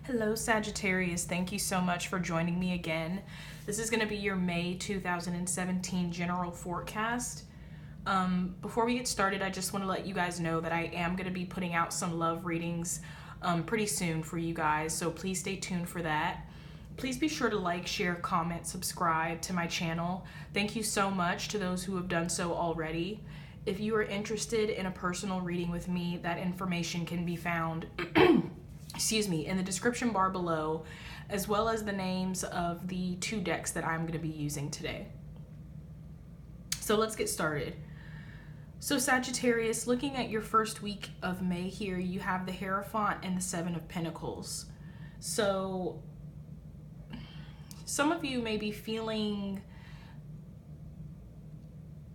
Hello Sagittarius, thank you so much for joining me again. This is going to be your May 2017 general forecast. Before we get started, I just want to let you guys know that I am going to be putting out some love readings pretty soon for you guys, so please stay tuned for that. Please be sure to like, share, comment, subscribe to my channel. Thank you so much to those who have done so already. If you are interested in a personal reading with me, that information can be found in the description bar below, as well as the names of the two decks that I'm going to be using today. So let's get started. So Sagittarius, looking at your first week of May here, you have the Hierophant and the Seven of Pentacles. So some of you may be feeling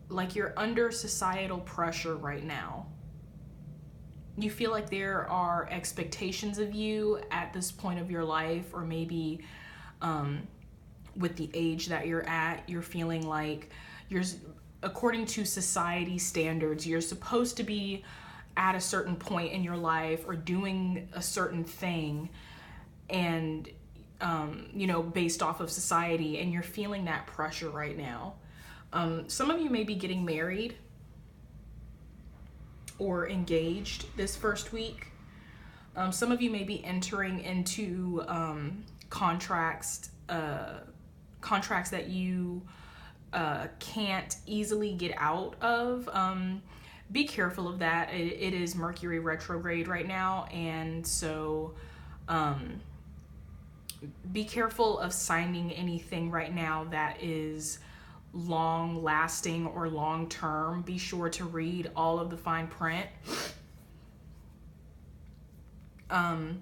like you're under societal pressure right now. You feel like there are expectations of you at this point of your life, or maybe with the age that you're at, you're feeling like according to society standards, you're supposed to be at a certain point in your life or doing a certain thing, and based off of society, and you're feeling that pressure right now. Some of you may be getting married or engaged this first week. Some of you may be entering into contracts that you can't easily get out of. Be careful of that. It is Mercury retrograde right now, and so be careful of signing anything right now that is long lasting or long term. Be sure to read all of the fine print. In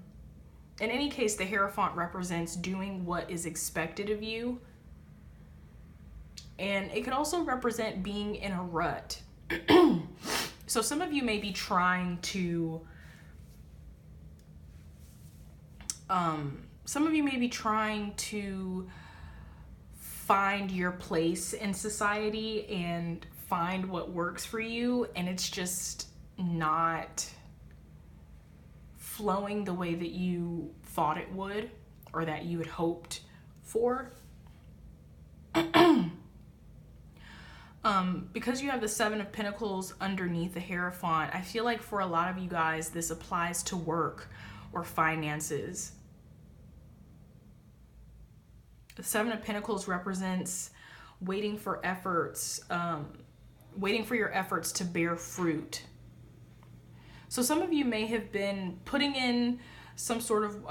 any case, the Hierophant represents doing what is expected of you, and it could also represent being in a rut. So some of you may be trying to find your place in society and find what works for you, and it's just not flowing the way that you thought it would, or that you had hoped for. Because you have the Seven of Pentacles underneath the Hierophant, I feel like for a lot of you guys this applies to work or finances. The Seven of Pentacles represents waiting for your efforts to bear fruit. So some of you may have been putting in some sort of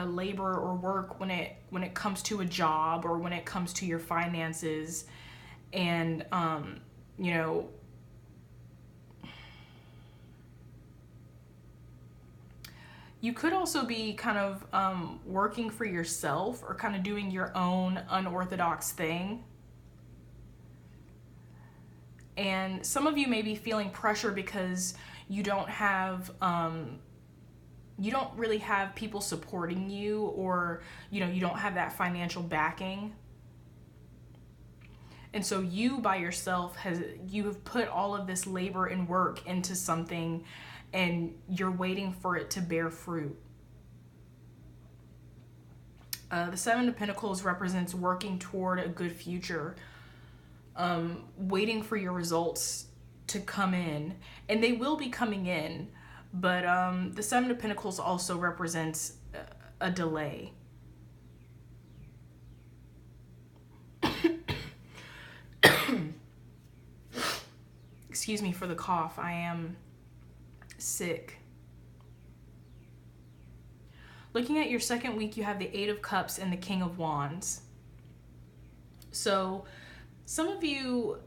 labor or work when it comes to a job, or when it comes to your finances, and you could also be kind of working for yourself, or kind of doing your own unorthodox thing. And some of you may be feeling pressure because you don't really have people supporting you, or you don't have that financial backing. And so you by yourself you have put all of this labor and work into something, and you're waiting for it to bear fruit. The Seven of Pentacles represents working toward a good future, waiting for your results to come in, and they will be coming in, but the Seven of Pentacles also represents a delay. Excuse me for the cough. I am sick. Looking at your second week, you have the Eight of Cups and the King of Wands. So some of you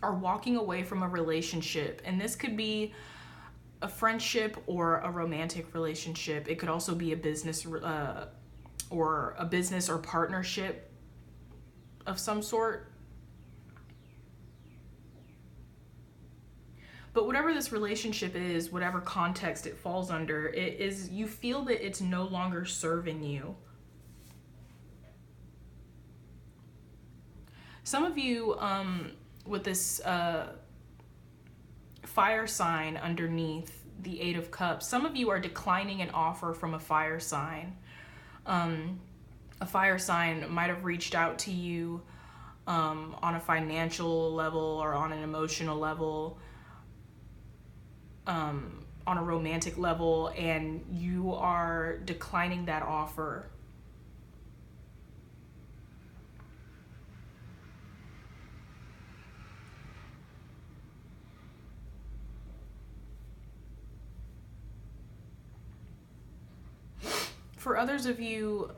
are walking away from a relationship, and this could be a friendship or a romantic relationship. It could also be a business or partnership of some sort. But whatever this relationship is, whatever context it falls under, you feel that it's no longer serving you. Some of you, with this fire sign underneath the Eight of Cups. Some of you are declining an offer from a fire sign. A fire sign might have reached out to you on a financial level or on an emotional level, on a romantic level, and you are declining that offer. For others of you,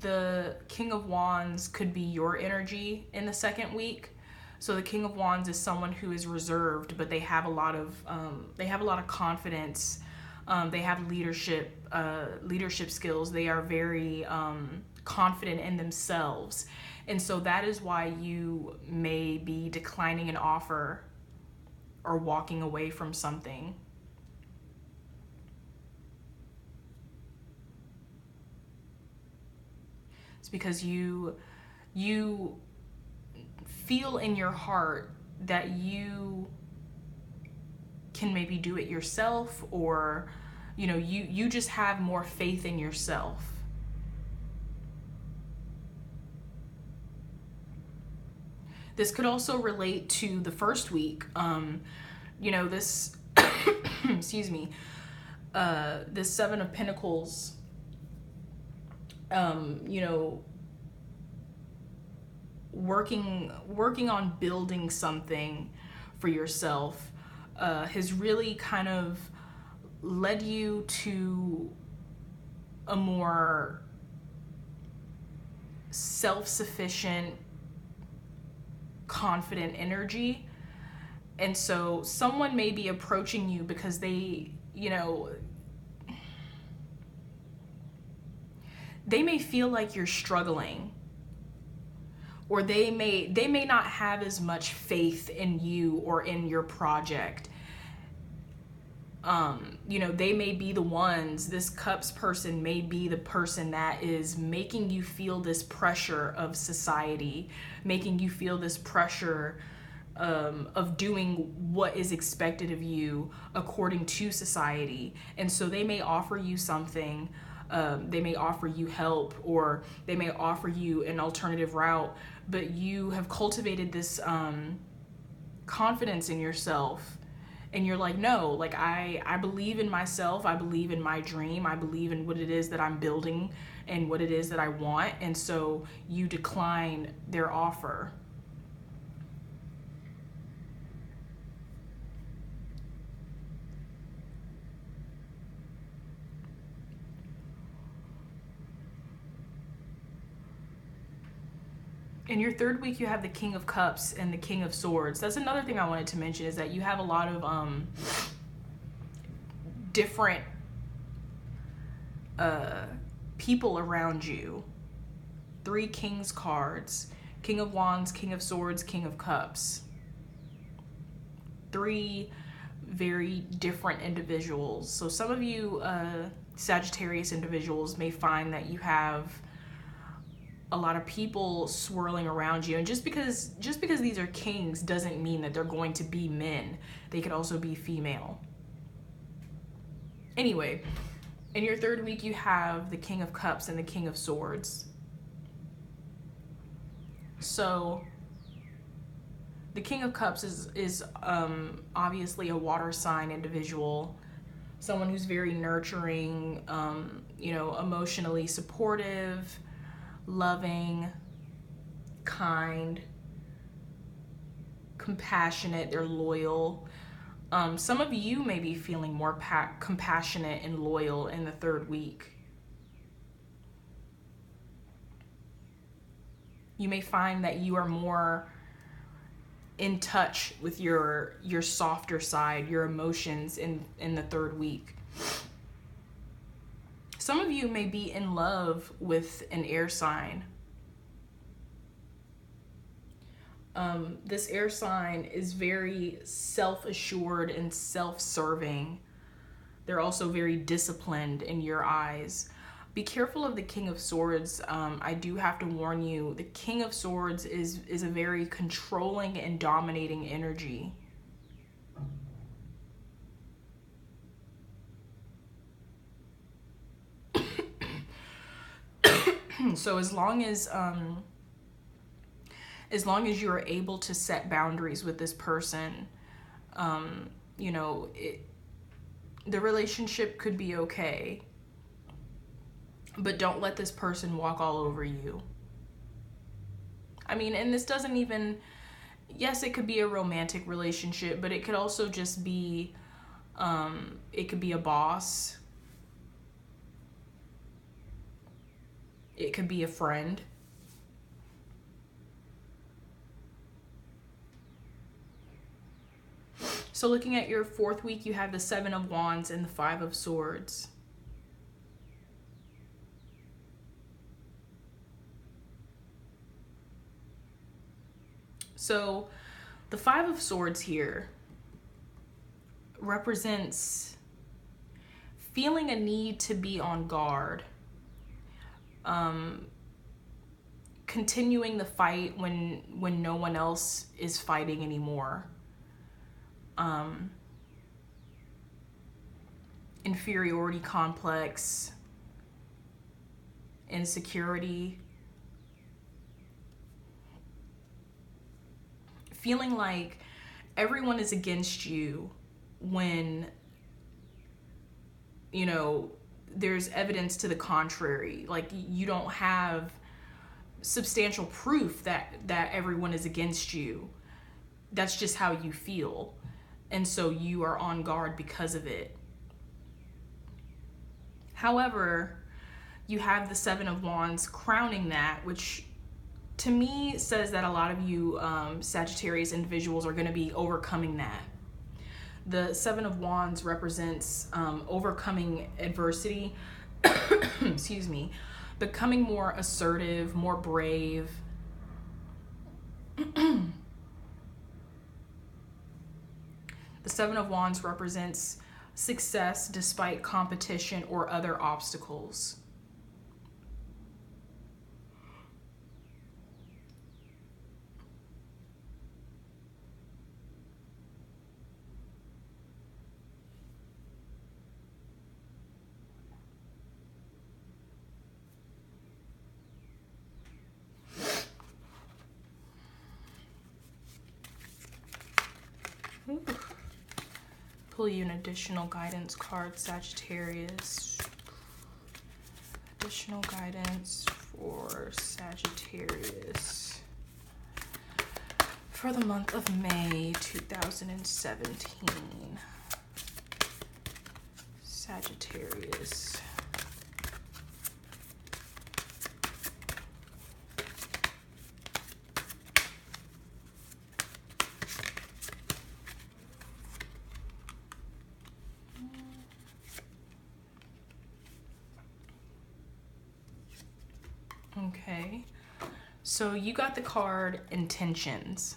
the King of Wands could be your energy in the second week. So the King of Wands is someone who is reserved, but they have a lot of confidence. They have leadership skills. They are very confident in themselves, and so that is why you may be declining an offer or walking away from something. It's because you feel in your heart that you can maybe do it yourself, or you just have more faith in yourself. This could also relate to the first week. This excuse me, this Seven of Pentacles, working on building something for yourself has really kind of led you to a more self-sufficient, confident energy. And so someone may be approaching you because they may feel like you're struggling, or they may not have as much faith in you or in your project. They may be the ones, this Cups person may be the person that is making you feel this pressure of society, making you feel this pressure of doing what is expected of you according to society. And so they may offer you something, they may offer you help, or they may offer you an alternative route, but you have cultivated this confidence in yourself, and you're like, no, like I believe in myself, I believe in my dream, I believe in what it is that I'm building and what it is that I want. And so you decline their offer. In your third week, you have the King of Cups and the King of Swords. That's another thing I wanted to mention, is that you have a lot of different people around you. 3 King's cards: King of Wands, King of Swords, King of Cups. 3 very different individuals. So some of you Sagittarius individuals may find that you have a lot of people swirling around you, and just because these are kings doesn't mean that they're going to be men. They could also be female. Anyway, in your third week, you have the King of Cups and the King of Swords. So the King of Cups is obviously a water sign individual, someone who's very nurturing, emotionally supportive, loving, kind, compassionate. They're loyal. Some of you may be feeling more compassionate and loyal in the third week. You may find that you are more in touch with your softer side, your emotions in the third week. Some of you may be in love with an air sign. This air sign is very self-assured and self-serving. They're also very disciplined in your eyes. Be careful of the King of Swords. I do have to warn you, the King of Swords is a very controlling and dominating energy. So as long as you are able to set boundaries with this person, you know, the relationship could be okay, but don't let this person walk all over you. I mean, and this doesn't even, yes, it could be a romantic relationship, but it could also just be, it could be a boss. It could be a friend. So looking at your 4th week, you have the 7 of Wands and the 5 of Swords. So the 5 of Swords here represents feeling a need to be on guard. Continuing the fight when no one else is fighting anymore. Inferiority complex, insecurity, feeling like everyone is against you when, you know, there's evidence to the contrary. Like, you don't have substantial proof that everyone is against you. That's just how you feel. And so you are on guard because of it. However, you have the 7 of Wands crowning that, which to me says that a lot of you Sagittarius individuals are going to be overcoming that. The 7 of Wands represents overcoming adversity, excuse me, becoming more assertive, more brave. The 7 of Wands represents success despite competition or other obstacles. Ooh. Pull you an additional guidance card, Sagittarius. Additional guidance for Sagittarius for the month of May 2017. Sagittarius. Okay, so you got the card Intentions.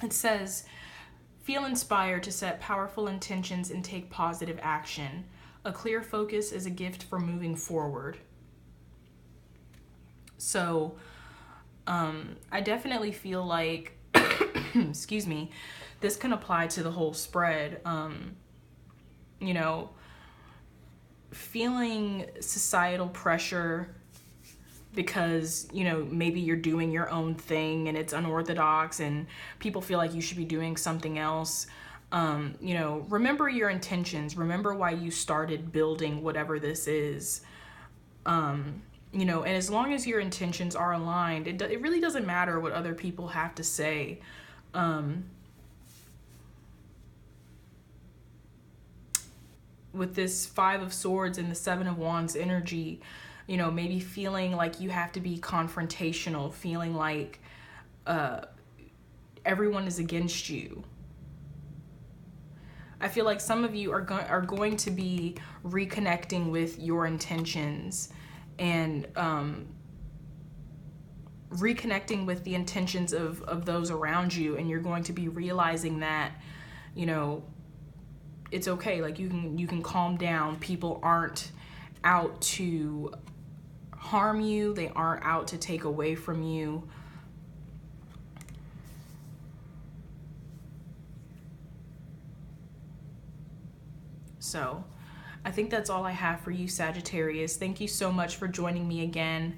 It says, feel inspired to set powerful intentions and take positive action. A clear focus is a gift for moving forward. So, I definitely feel like, excuse me, this can apply to the whole spread. You know, feeling societal pressure because, you know, maybe you're doing your own thing and it's unorthodox and people feel like you should be doing something else. You know, remember your intentions. Remember why you started building whatever this is. You know, and as long as your intentions are aligned, it really doesn't matter what other people have to say. With this 5 of Swords and the 7 of Wands energy, you know, maybe feeling like you have to be confrontational, feeling like everyone is against you. I feel like some of you are going to be reconnecting with your intentions and reconnecting with the intentions of those around you, and you're going to be realizing that, you know, it's okay. Like, you can calm down. People aren't out to harm you. They aren't out to take away from you. So I think that's all I have for you, Sagittarius. Thank you so much for joining me again.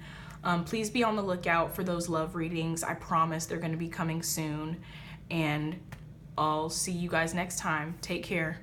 Please be on the lookout for those love readings. I promise they're going to be coming soon. And I'll see you guys next time. Take care.